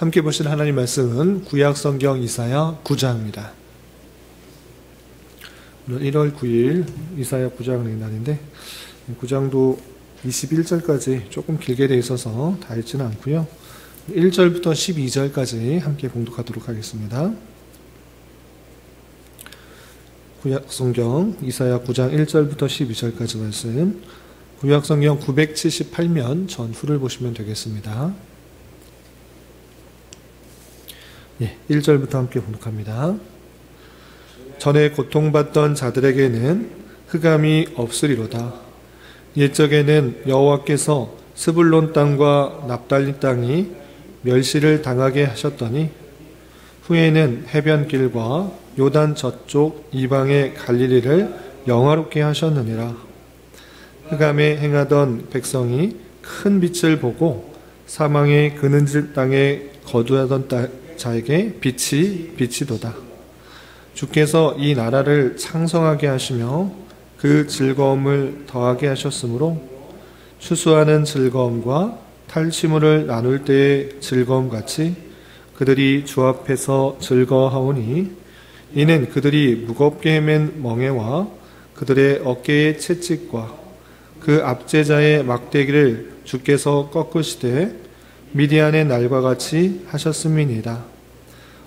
함께 보실 하나님 말씀은 구약성경 이사야 9장입니다. 오늘 1월 9일 이사야 9장 날인데 9장도 21절까지 조금 길게 되어 있어서 다 읽지는 않고요. 1절부터 12절까지 함께 봉독하도록 하겠습니다. 구약성경 이사야 9장 1절부터 12절까지 말씀, 구약성경 978면 전후를 보시면 되겠습니다. 1절부터 함께 봉독합니다. 전에 고통받던 자들에게는 흑암이 없으리로다. 옛적에는 여호와께서 스불론 땅과 납달리 땅이 멸시를 당하게 하셨더니 후에는 해변길과 요단 저쪽 이방의 갈릴리를 영화롭게 하셨느니라. 흑암에 행하던 백성이 큰 빛을 보고 사망의 그늘진 땅에 거주하던 자에게 빛이도다. 주께서 이 나라를 창성하게 하시며 그 즐거움을 더하게 하셨으므로 추수하는 즐거움과 탈취물을 나눌 때의 즐거움같이 그들이 주 앞에서 즐거워하오니, 이는 그들이 무겁게 맨 멍에와 그들의 어깨의 채찍과 그 압제자의 막대기를 주께서 꺾으시되 미디안의 날과 같이 하셨음이니이다.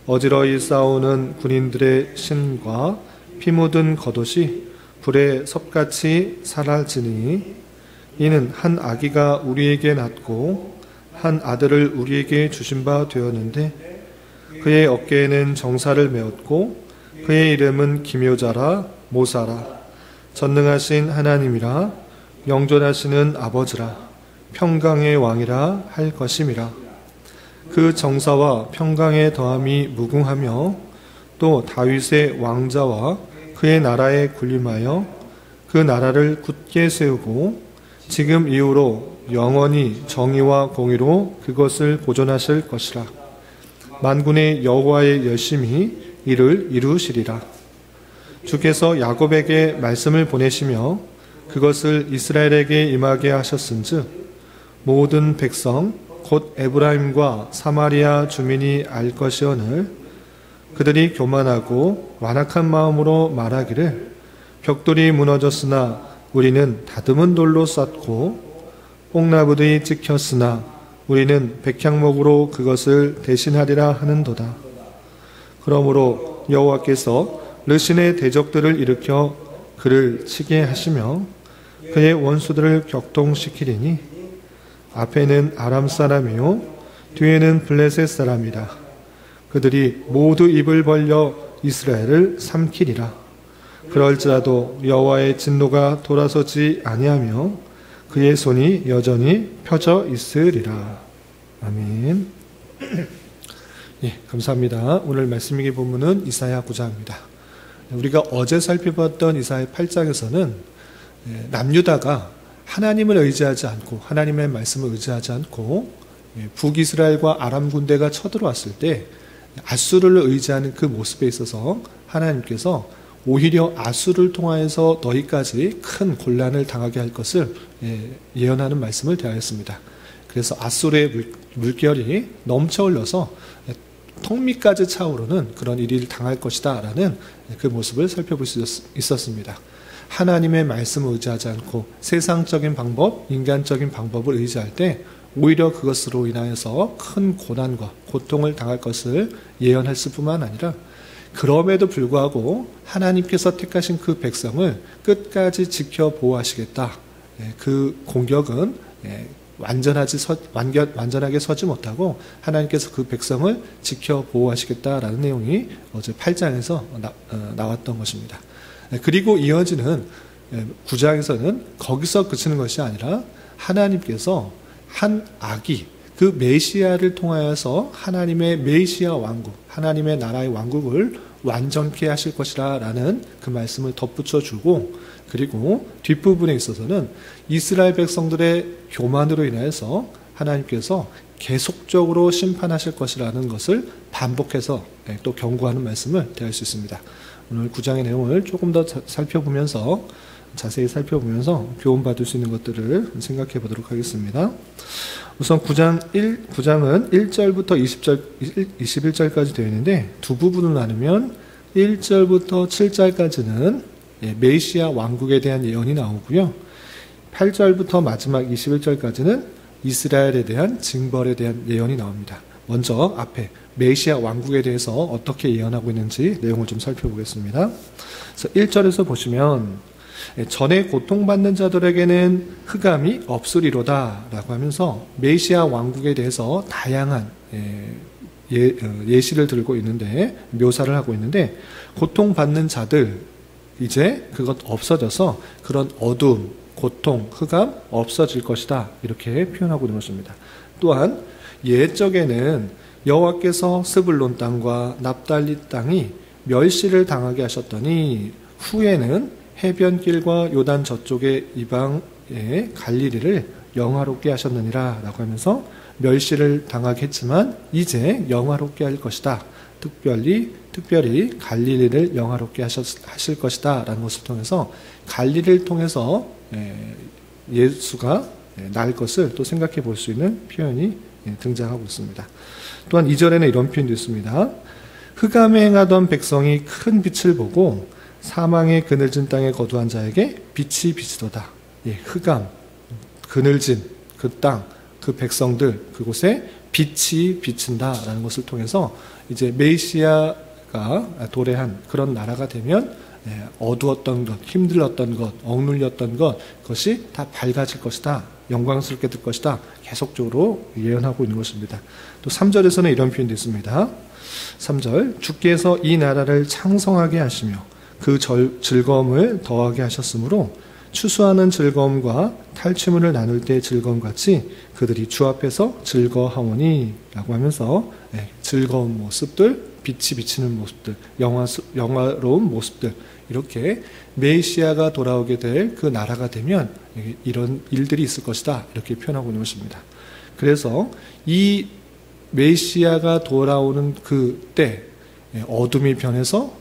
어지러이 싸우는 군인들의 신과 피 묻은 겉옷이 불에 섭같이 사라지니, 이는 한 아기가 우리에게 낳고 한 아들을 우리에게 주신 바 되었는데 그의 어깨에는 정사를 메었고 그의 이름은 기묘자라 모사라 전능하신 하나님이라 영존하시는 아버지라 평강의 왕이라 할 것임이라. 그 정사와 평강의 더함이 무궁하며 또 다윗의 왕자와 그의 나라에 군림하여 그 나라를 굳게 세우고 지금 이후로 영원히 정의와 공의로 그것을 보존하실 것이라. 만군의 여호와의 열심히 이를 이루시리라. 주께서 야곱에게 말씀을 보내시며 그것을 이스라엘에게 임하게 하셨은즉 모든 백성 곧 에브라임과 사마리아 주민이 알 것이오늘 그들이 교만하고 완악한 마음으로 말하기를 벽돌이 무너졌으나 우리는 다듬은 돌로 쌓고 뽕나무들이 찍혔으나 우리는 백향목으로 그것을 대신하리라 하는도다. 그러므로 여호와께서 르신의 대적들을 일으켜 그를 치게 하시며 그의 원수들을 격동시키리니 앞에는 아람 사람이요 뒤에는 블레셋 사람이라. 그들이 모두 입을 벌려 이스라엘을 삼키리라. 그럴지라도 여호와의 진노가 돌아서지 아니하며 그의 손이 여전히 펴져 있으리라. 아멘. 감사합니다. 오늘 말씀의 본문은 이사야 9장입니다. 우리가 어제 살펴봤던 이사야 8장에서는 남유다가 하나님을 의지하지 않고 하나님의 말씀을 의지하지 않고 북이스라엘과 아람 군대가 쳐들어왔을 때 아수르를 의지하는 그 모습에 있어서 하나님께서 오히려 아수를 통하여서 너희까지 큰 곤란을 당하게 할 것을 예언하는 말씀을 대하였습니다. 그래서 아수르의 물결이 넘쳐 흘러서 턱밑까지 차오르는 그런 일을 당할 것이다 라는 그 모습을 살펴볼 수 있었습니다. 하나님의 말씀을 의지하지 않고 세상적인 방법, 인간적인 방법을 의지할 때 오히려 그것으로 인하여서 큰 고난과 고통을 당할 것을 예언했을 뿐만 아니라 그럼에도 불구하고 하나님께서 택하신 그 백성을 끝까지 지켜 보호하시겠다. 그 공격은 완전하게 서지 못하고 하나님께서 그 백성을 지켜 보호하시겠다라는 내용이 어제 8장에서 나왔던 것입니다. 그리고 이어지는 9장에서는 거기서 그치는 것이 아니라 하나님께서 한 아기, 그 메시아를 통하여서 하나님의 메시아 왕국, 하나님의 나라의 왕국을 완전케 하실 것이라 라는 그 말씀을 덧붙여 주고, 그리고 뒷부분에 있어서는 이스라엘 백성들의 교만으로 인해서 하나님께서 계속적으로 심판하실 것이라는 것을 반복해서 또 경고하는 말씀을 대할 수 있습니다. 오늘 9장의 내용을 조금 더 자세히 살펴보면서 교훈받을 수 있는 것들을 생각해 보도록 하겠습니다. 우선 9장은 1절부터 21절까지 되어 있는데 두 부분을 나누면 1절부터 7절까지는 메시아 왕국에 대한 예언이 나오고요. 8절부터 마지막 21절까지는 이스라엘에 대한 징벌에 대한 예언이 나옵니다. 먼저 앞에 메시아 왕국에 대해서 어떻게 예언하고 있는지 내용을 좀 살펴보겠습니다. 그래서 1절에서 보시면 전에 고통받는 자들에게는 흑암이 없으리로다 라고 하면서 메시아 왕국에 대해서 다양한 예시를 들고 있는데, 묘사를 하고 있는데, 고통받는 자들 이제 그것 없어져서 그런 어둠, 고통, 흑암 없어질 것이다 이렇게 표현하고 있는 것입니다. 또한 옛적에는 여호와께서 스불론 땅과 납달리 땅이 멸시를 당하게 하셨더니 후에는 해변길과 요단 저쪽의 이방의 갈릴리를 영화롭게 하셨느니라 라고 하면서 멸시를 당하게 했지만 이제 영화롭게 할 것이다. 특별히 갈릴리를 영화롭게 하실 것이다 라는 것을 통해서 갈릴리를 통해서 예수가 날 것을 또 생각해 볼 수 있는 표현이 등장하고 있습니다. 또한 2절에는 이런 표현도 있습니다. 흑암에 행하던 백성이 큰 빛을 보고 사망의 그늘진 땅에 거두한 자에게 빛이 비치도다. 흑암, 그늘진 그 땅, 그 백성들, 그곳에 빛이 비친다라는 것을 통해서 이제 메시아가 도래한 그런 나라가 되면 어두웠던 것, 힘들었던 것, 억눌렸던 것, 그것이 다 밝아질 것이다. 영광스럽게 될 것이다. 계속적으로 예언하고 있는 것입니다. 또 3절에서는 이런 표현도 있습니다. 3절, 주께서 이 나라를 창성하게 하시며 그 즐거움을 더하게 하셨으므로 추수하는 즐거움과 탈취물을 나눌 때의 즐거움같이 그들이 주 앞에서 즐거워하오니 라고 하면서 즐거운 모습들, 빛이 비치는 모습들, 영화로운 모습들, 이렇게 메시아가 돌아오게 될 그 나라가 되면 이런 일들이 있을 것이다 이렇게 표현하고 있는 것입니다. 그래서 이 메시아가 돌아오는 그때 어둠이 변해서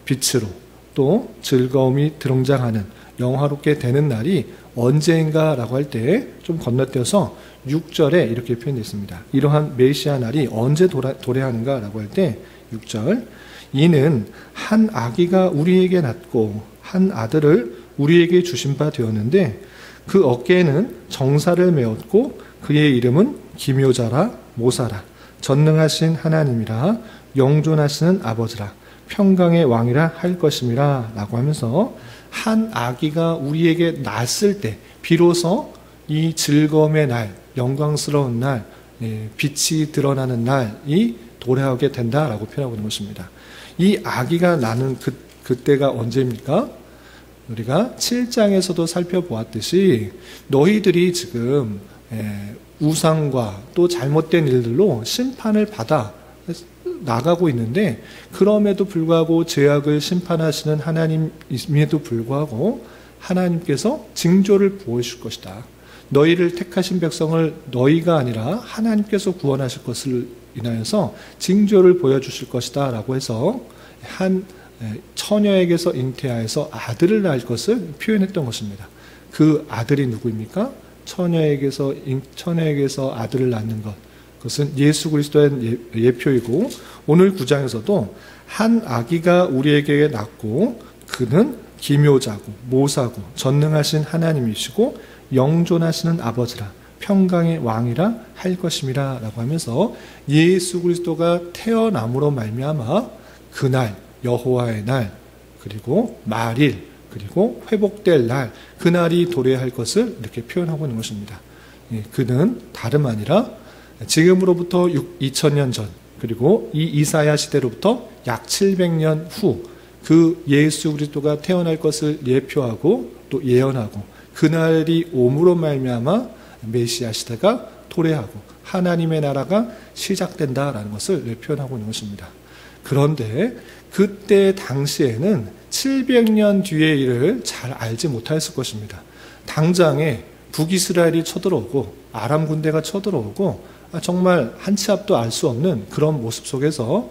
빛으로 또 즐거움이 등장하는 영화롭게 되는 날이 언제인가라고 할 때 좀 건너뛰어서 6절에 이렇게 표현되어 있습니다. 이러한 메시아 날이 언제 도래하는가라고 할 때 6절, 이는 한 아기가 우리에게 낳고 한 아들을 우리에게 주신 바 되었는데 그 어깨에는 정사를 메었고 그의 이름은 기묘자라 모사라 전능하신 하나님이라 영존하시는 아버지라 평강의 왕이라 할 것임이라 라고 하면서 한 아기가 우리에게 낳았을 때 비로소 이 즐거움의 날, 영광스러운 날, 빛이 드러나는 날이 도래하게 된다라고 표현하고 있는 것입니다. 이 아기가 나는 그때가 언제입니까? 우리가 7장에서도 살펴보았듯이 너희들이 지금 우상과 또 잘못된 일들로 심판을 받아 나가고 있는데 그럼에도 불구하고 죄악을 심판하시는 하나님임에도 불구하고 하나님께서 징조를 보여줄 것이다. 너희를 택하신 백성을 너희가 아니라 하나님께서 구원하실 것을 인하여서 징조를 보여주실 것이다 라고 해서 한 처녀에게서 잉태하여서 아들을 낳을 것을 표현했던 것입니다. 그 아들이 누구입니까? 처녀에게서 아들을 낳는 것, 그것은 예수 그리스도의 예표이고 오늘 9장에서도 한 아기가 우리에게 낳고 그는 기묘자고 모사고 전능하신 하나님이시고 영존하시는 아버지라 평강의 왕이라 할 것임이라 라고 하면서 예수 그리스도가 태어남으로 말미암아 그날 여호와의 날 그리고 말일 그리고 회복될 날 그날이 도래할 것을 이렇게 표현하고 있는 것입니다. 그는 다름 아니라 지금으로부터 2000년 전 그리고 이 이사야 시대로부터 약 700년 후 그 예수 그리스도가 태어날 것을 예표하고 또 예언하고 그날이 옴으로 말미암아 메시아 시대가 도래하고 하나님의 나라가 시작된다라는 것을 표현하고 있는 것입니다. 그런데 그때 당시에는 700년 뒤의 일을 잘 알지 못했을 것입니다. 당장에 북이스라엘이 쳐들어오고 아람 군대가 쳐들어오고 정말 한 치 앞도 알 수 없는 그런 모습 속에서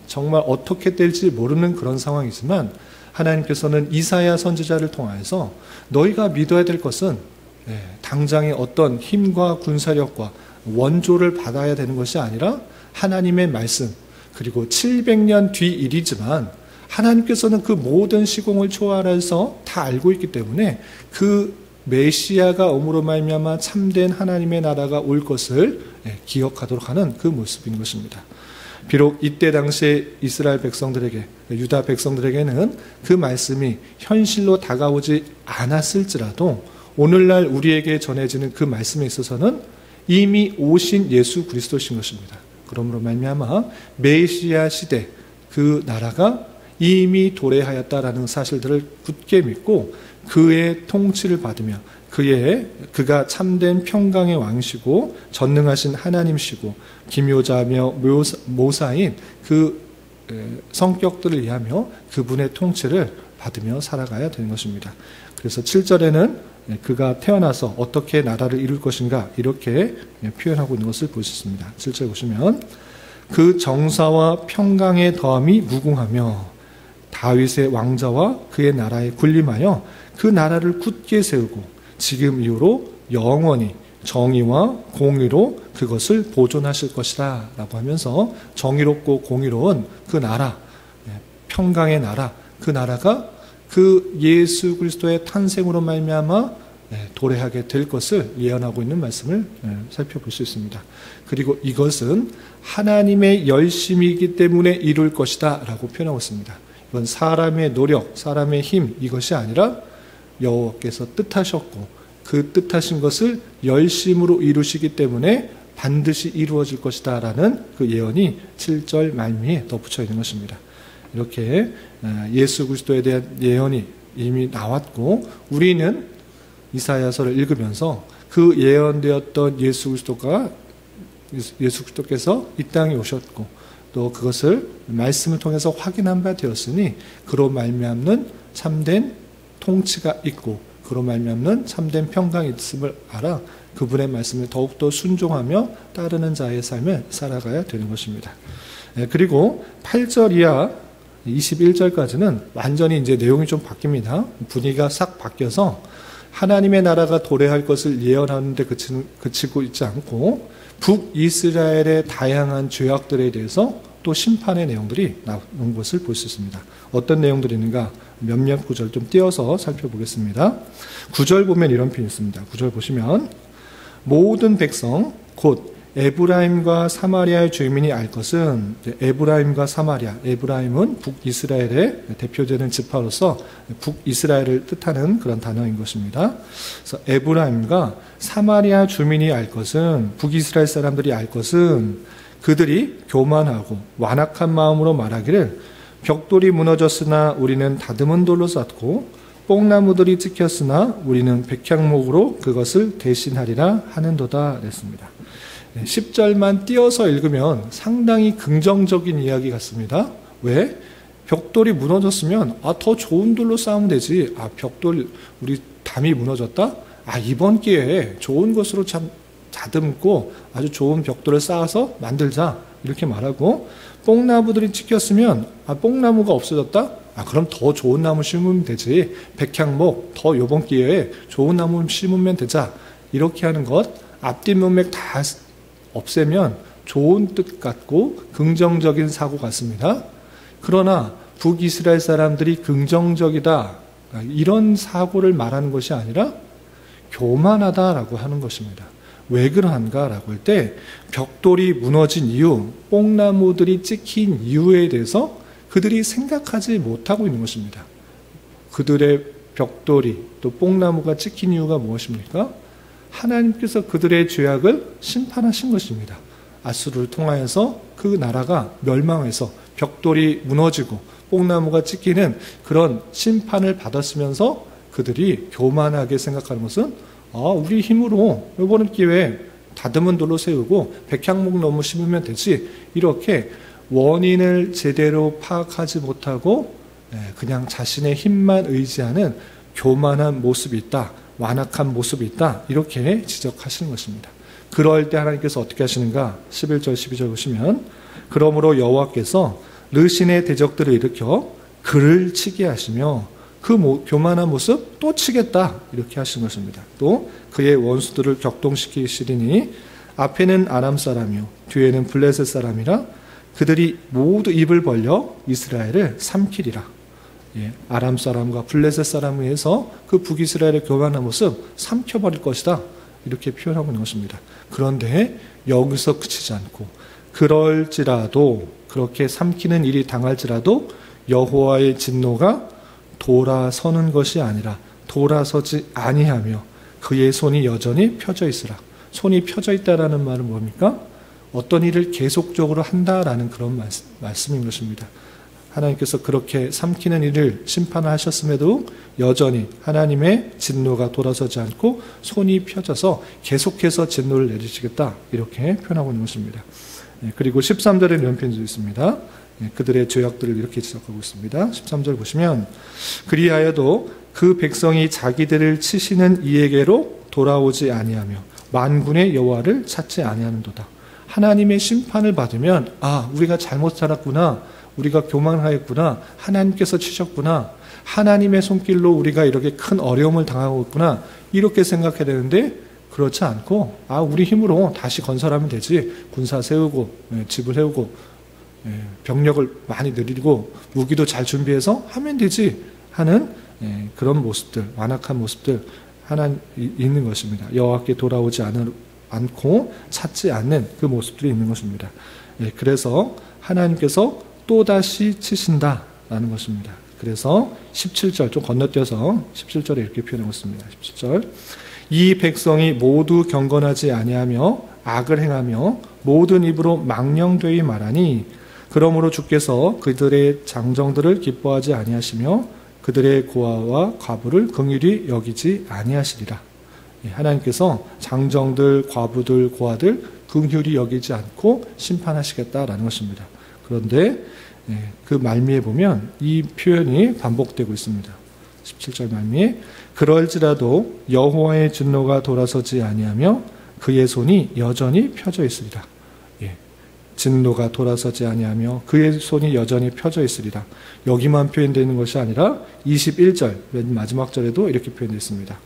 정말 어떻게 될지 모르는 그런 상황이지만 하나님께서는 이사야 선지자를 통하여서 너희가 믿어야 될 것은 당장의 어떤 힘과 군사력과 원조를 받아야 되는 것이 아니라 하나님의 말씀, 그리고 700년 뒤 일이지만 하나님께서는 그 모든 시공을 초월해서 다 알고 있기 때문에 그 메시아가 오므로 말미암아 참된 하나님의 나라가 올 것을 기억하도록 하는 그 모습인 것입니다. 비록 이때 당시에 이스라엘 백성들에게, 유다 백성들에게는 그 말씀이 현실로 다가오지 않았을지라도 오늘날 우리에게 전해지는 그 말씀에 있어서는 이미 오신 예수 그리스도신 것입니다. 그러므로 말미암아 메시아 시대 그 나라가 이미 도래하였다라는 사실들을 굳게 믿고 그의 통치를 받으며 그가 참된 평강의 왕이시고 전능하신 하나님이시고 기묘자며 모사인 그 성격들을 이해하며 그분의 통치를 받으며 살아가야 되는 것입니다. 그래서 7절에는 그가 태어나서 어떻게 나라를 이룰 것인가 이렇게 표현하고 있는 것을 볼 수 있습니다. 7절 보시면 그 정사와 평강의 더함이 무궁하며 다윗의 왕자와 그의 나라에 군림하여 그 나라를 굳게 세우고 지금 이후로 영원히 정의와 공의로 그것을 보존하실 것이다 라고 하면서 정의롭고 공의로운 그 나라, 평강의 나라, 그 나라가 그 예수 그리스도의 탄생으로 말미암아 도래하게 될 것을 예언하고 있는 말씀을 살펴볼 수 있습니다. 그리고 이것은 하나님의 열심이기 때문에 이룰 것이다 라고 표현하고 있습니다. 이건 사람의 노력, 사람의 힘 이것이 아니라 여호와께서 뜻하셨고 그 뜻하신 것을 열심으로 이루시기 때문에 반드시 이루어질 것이다 라는 그 예언이 7절 말미에 덧붙여 있는 것입니다. 이렇게 예수 그리스도에 대한 예언이 이미 나왔고 우리는 이사야서를 읽으면서 그 예언되었던 예수 그리스도께서 이 땅에 오셨고 또 그것을 말씀을 통해서 확인한 바 되었으니 그로 말미암는 참된 통치가 있고 그로 말미암는 참된 평강이 있음을 알아 그분의 말씀을 더욱더 순종하며 따르는 자의 삶을 살아가야 되는 것입니다. 그리고 8절 이하 21절까지는 완전히 이제 내용이 좀 바뀝니다. 분위기가 싹 바뀌어서 하나님의 나라가 도래할 것을 예언하는데 그치고 있지 않고 북이스라엘의 다양한 죄악들에 대해서 또 심판의 내용들이 나온 것을 볼 수 있습니다. 어떤 내용들이 있는가 몇몇 구절 좀 띄어서 살펴보겠습니다. 9절 보면 이런 표현이 있습니다. 9절 보시면 모든 백성 곧 에브라임과 사마리아의 주민이 알 것은 에브라임과 사마리아, 에브라임은 북이스라엘의 대표되는 지파로서 북이스라엘을 뜻하는 그런 단어인 것입니다. 그래서 에브라임과 사마리아 주민이 알 것은 북이스라엘 사람들이 알 것은 그들이 교만하고 완악한 마음으로 말하기를 벽돌이 무너졌으나 우리는 다듬은 돌로 쌓고 뽕나무들이 찍혔으나 우리는 백향목으로 그것을 대신하리라 하는도다 그랬습니다. 10절만 띄어서 읽으면 상당히 긍정적인 이야기 같습니다. 왜? 벽돌이 무너졌으면 더 좋은 돌로 쌓으면 되지. 벽돌 우리 담이 무너졌다? 이번 기회에 좋은 것으로 참 다듬고 아주 좋은 벽돌을 쌓아서 만들자 이렇게 말하고 뽕나무들이 찍혔으면 뽕나무가 없어졌다? 그럼 더 좋은 나무 심으면 되지. 백향목 더 이번 기회에 좋은 나무 심으면 되자 이렇게 하는 것 앞뒷문맥 다 없애면 좋은 뜻 같고 긍정적인 사고 같습니다. 그러나 북이스라엘 사람들이 긍정적이다 이런 사고를 말하는 것이 아니라 교만하다라고 하는 것입니다. 왜 그러한가라고 할 때 벽돌이 무너진 이유, 뽕나무들이 찍힌 이유에 대해서 그들이 생각하지 못하고 있는 것입니다. 그들의 벽돌이 또 뽕나무가 찍힌 이유가 무엇입니까? 하나님께서 그들의 죄악을 심판하신 것입니다. 아수르를 통하여서 그 나라가 멸망해서 벽돌이 무너지고 뽕나무가 찍히는 그런 심판을 받았으면서 그들이 교만하게 생각하는 것은 우리 힘으로 이번 기회에 다듬은 돌로 세우고 백향목 너무 심으면 되지 이렇게 원인을 제대로 파악하지 못하고 그냥 자신의 힘만 의지하는 교만한 모습이 있다. 완악한 모습이 있다. 이렇게 지적하시는 것입니다. 그럴 때 하나님께서 어떻게 하시는가? 11절 12절 보시면 그러므로 여호와께서 르신의 대적들을 일으켜 그를 치게 하시며 그 교만한 모습 또 치겠다 이렇게 하신 것입니다. 또 그의 원수들을 격동시키시리니 앞에는 아람 사람이요 뒤에는 블레셋 사람이라 그들이 모두 입을 벌려 이스라엘을 삼키리라. 아람 사람과 블레셋 사람에 의해서 그 북이스라엘의 교만한 모습 삼켜버릴 것이다 이렇게 표현하고 있는 것입니다. 그런데 여기서 그치지 않고 그럴지라도 그렇게 삼키는 일이 당할지라도 여호와의 진노가 돌아서는 것이 아니라 돌아서지 아니하며 그의 손이 여전히 펴져 있으라. 손이 펴져 있다라는 말은 뭡니까? 어떤 일을 계속적으로 한다라는 그런 말씀인 것입니다. 하나님께서 그렇게 삼키는 일을 심판하셨음에도 여전히 하나님의 진노가 돌아서지 않고 손이 펴져서 계속해서 진노를 내리시겠다 이렇게 표현하고 있는 것입니다. 그리고 13절에 이런 표현도 있습니다. 그들의 죄악들을 이렇게 지적하고 있습니다. 13절 보시면 그리하여도 그 백성이 자기들을 치시는 이에게로 돌아오지 아니하며 만군의 여호와를 찾지 아니하는도다. 하나님의 심판을 받으면 우리가 잘못 살았구나, 우리가 교만하였구나, 하나님께서 치셨구나, 하나님의 손길로 우리가 이렇게 큰 어려움을 당하고 있구나 이렇게 생각해야 되는데 그렇지 않고 우리 힘으로 다시 건설하면 되지, 군사 세우고 집을 세우고 병력을 많이 늘리고 무기도 잘 준비해서 하면 되지 하는 그런 모습들, 완악한 모습들 하나 있는 것입니다. 여호와께 돌아오지 않고 찾지 않는 그 모습들이 있는 것입니다. 그래서 하나님께서 또다시 치신다라는 것입니다. 그래서 17절 좀 건너뛰어서 17절에 이렇게 표현하고 있습니다. 17절 이 백성이 모두 경건하지 아니하며 악을 행하며 모든 입으로 망령되이 말하니 그러므로 주께서 그들의 장정들을 기뻐하지 아니하시며 그들의 고아와 과부를 긍휼히 여기지 아니하시리라. 하나님께서 장정들, 과부들, 고아들 긍휼히 여기지 않고 심판하시겠다라는 것입니다. 그런데 그 말미에 보면 이 표현이 반복되고 있습니다. 17절 말미에 그럴지라도 여호와의 진노가 돌아서지 아니하며 그의 손이 여전히 펴져 있으리라. 진노가 돌아서지 아니하며 그의 손이 여전히 펴져 있으리라. 여기만 표현되는 것이 아니라 21절 맨 마지막 절에도 이렇게 표현되어 있습니다.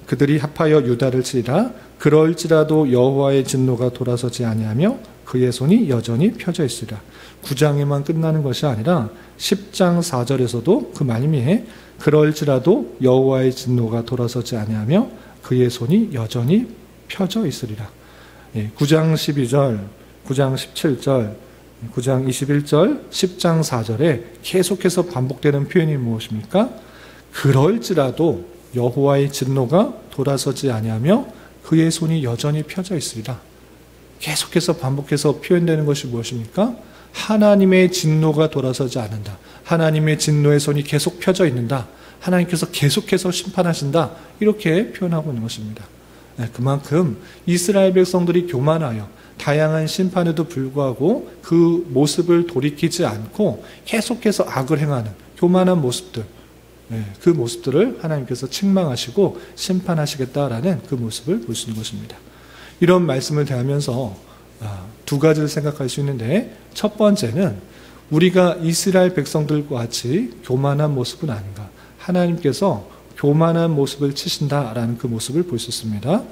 그들이 합하여 유다를 치리라. 그럴지라도 여호와의 진노가 돌아서지 아니하며 그의 손이 여전히 펴져 있으리라. 9장에만 끝나는 것이 아니라 10장 4절에서도 그 말미에 그럴지라도 여호와의 진노가 돌아서지 아니하며 그의 손이 여전히 펴져 있으리라. 9장 12절, 9장 17절, 9장 21절, 10장 4절에 계속해서 반복되는 표현이 무엇입니까? 그럴지라도 여호와의 진노가 돌아서지 아니하며 그의 손이 여전히 펴져 있으리라. 계속해서 반복해서 표현되는 것이 무엇입니까? 하나님의 진노가 돌아서지 않는다. 하나님의 진노의 손이 계속 펴져 있는다. 하나님께서 계속해서 심판하신다. 이렇게 표현하고 있는 것입니다. 그만큼 이스라엘 백성들이 교만하여 다양한 심판에도 불구하고 그 모습을 돌이키지 않고 계속해서 악을 행하는 교만한 모습들, 그 모습들을 하나님께서 책망하시고 심판하시겠다라는 그 모습을 보시는 것입니다. 이런 말씀을 대하면서 두 가지를 생각할 수 있는데, 첫 번째는 우리가 이스라엘 백성들과 같이 교만한 모습은 아닌가, 하나님께서 교만한 모습을 치신다라는 그 모습을 볼 수 있습니다.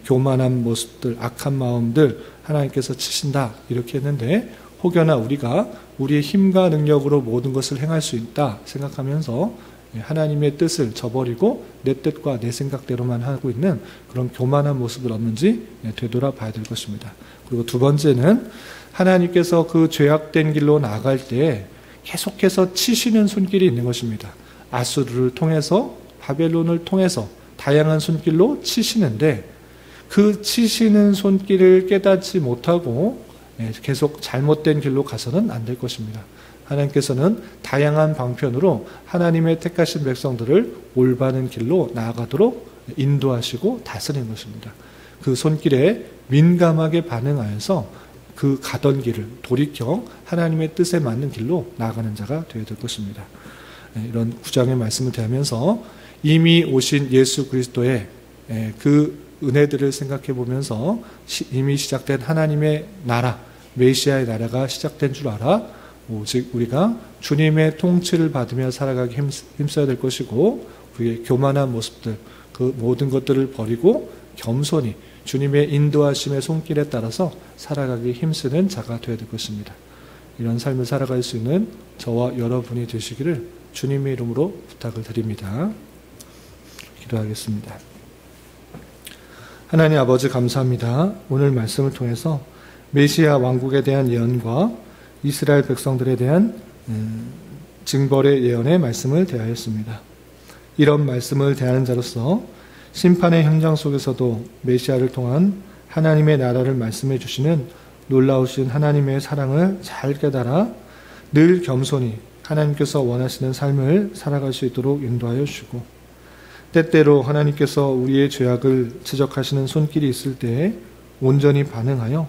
교만한 모습들, 악한 마음들 하나님께서 치신다 이렇게 했는데, 혹여나 우리가 우리의 힘과 능력으로 모든 것을 행할 수 있다 생각하면서 하나님의 뜻을 저버리고 내 뜻과 내 생각대로만 하고 있는 그런 교만한 모습을 없는지 되돌아봐야 될 것입니다. 그리고 두 번째는 하나님께서 그 죄악된 길로 나아갈 때 계속해서 치시는 손길이 있는 것입니다. 아수르를 통해서, 바벨론을 통해서 다양한 손길로 치시는데, 그 치시는 손길을 깨닫지 못하고 계속 잘못된 길로 가서는 안 될 것입니다. 하나님께서는 다양한 방편으로 하나님의 택하신 백성들을 올바른 길로 나아가도록 인도하시고 다스리는 것입니다. 그 손길에 민감하게 반응하여서 그 가던 길을 돌이켜 하나님의 뜻에 맞는 길로 나아가는 자가 되어야 될 것입니다. 이런 9장의 말씀을 대하면서 이미 오신 예수 그리스도의 그 은혜들을 생각해 보면서 이미 시작된 하나님의 나라, 메시아의 나라가 시작된 줄 알아. 오직 우리가 주님의 통치를 받으며 살아가기 힘써야 될 것이고, 우리의 교만한 모습들, 그 모든 것들을 버리고 겸손히 주님의 인도하심의 손길에 따라서 살아가기 힘쓰는 자가 되어야 될 것입니다. 이런 삶을 살아갈 수 있는 저와 여러분이 되시기를 주님의 이름으로 부탁을 드립니다. 기도하겠습니다. 하나님 아버지 감사합니다. 오늘 말씀을 통해서 메시아 왕국에 대한 예언과 이스라엘 백성들에 대한 징벌의 예언의 말씀을 대하였습니다. 이런 말씀을 대하는 자로서 심판의 현장 속에서도 메시아를 통한 하나님의 나라를 말씀해 주시는 놀라우신 하나님의 사랑을 잘 깨달아 늘 겸손히 하나님께서 원하시는 삶을 살아갈 수 있도록 인도하여 주시고, 때때로 하나님께서 우리의 죄악을 지적하시는 손길이 있을 때에 온전히 반응하여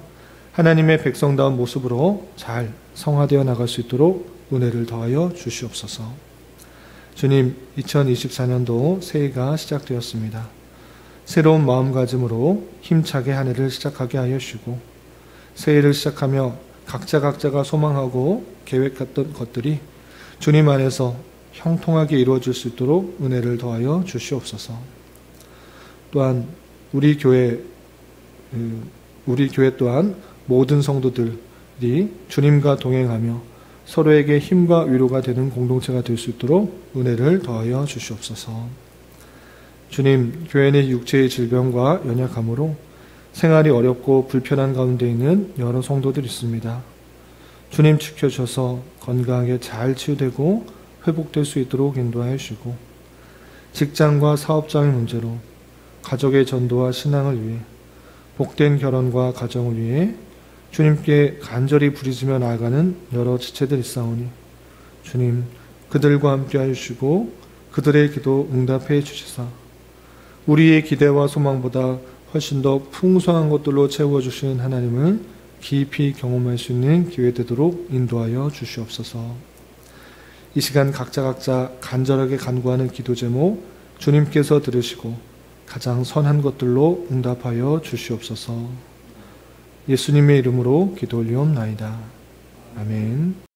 하나님의 백성다운 모습으로 잘 성화되어 나갈 수 있도록 은혜를 더하여 주시옵소서. 주님, 2024년도 새해가 시작되었습니다. 새로운 마음가짐으로 힘차게 한 해를 시작하게 하여 주시고, 새해를 시작하며 각자가 소망하고 계획했던 것들이 주님 안에서 형통하게 이루어질 수 있도록 은혜를 더하여 주시옵소서. 또한 우리 교회 또한 모든 성도들이 주님과 동행하며 서로에게 힘과 위로가 되는 공동체가 될 수 있도록 은혜를 더하여 주시옵소서. 주님, 교회 내 육체의 질병과 연약함으로 생활이 어렵고 불편한 가운데 있는 여러 성도들이 있습니다. 주님 지켜주셔서 건강하게 잘 치유되고 회복될 수 있도록 인도하여 주시고, 직장과 사업장의 문제로 가족의 전도와 신앙을 위해, 복된 결혼과 가정을 위해 주님께 간절히 부르짖으며 나아가는 여러 지체들이 있사오니 주님, 그들과 함께 하여 주시고 그들의 기도 응답해 주시사 우리의 기대와 소망보다 훨씬 더 풍성한 것들로 채워주시는 하나님을 깊이 경험할 수 있는 기회 되도록 인도하여 주시옵소서. 이 시간 각자 간절하게 간구하는 기도 제목 주님께서 들으시고 가장 선한 것들로 응답하여 주시옵소서. 예수님의 이름으로 기도 올리옵나이다. 아멘.